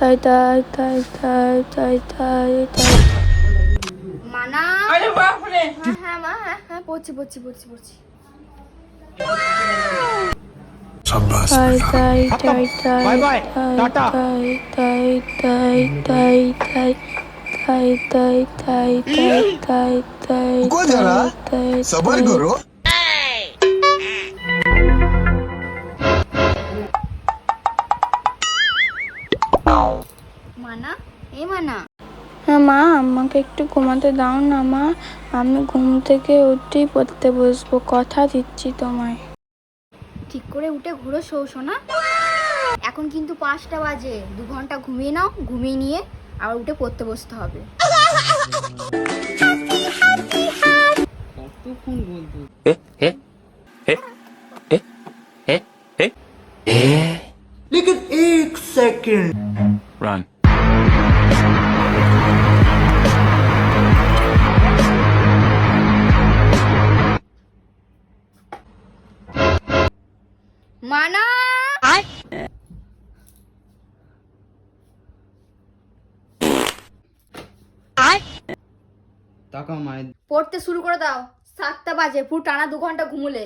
তাই তাই তাই তাই তাই তাই তাই। মানা, আরে বাপ রে। হ্যাঁ হ্যাঁ মা, হ্যাঁ হ্যাঁ পড়ছি পড়ছি পড়ছি পড়ছি। তাই তাই তাই তাই তাই তাই তাই তাই তাই তাই তাই তাই তাই তাই তাই তাই তাই सबर তাই। करो। মানা, এ মানা, হ্যাঁ মা, আমাকে একটু ঘুমাতে দাও না মা, আমি ঘুম থেকে উঠেই পড়তে বসবো, কথা দিচ্ছি তোমায়। ঠিক করে উঠে ঘুরো শোনা। এখন কিন্তু 5টা বাজে, 2 ঘন্টা ঘুমিয়ে নাও, ঘুমিয়ে নিয়ে আবার উঠে পড়তে বসতে হবে। কতক্ষণ বলবো? लेकिन एक सेकंड Run. মানা, তাকাও মায়ের। পড়তে শুরু করে দাও, 7টা বাজে, পুরো টানা 2 ঘন্টা ঘুমুলে।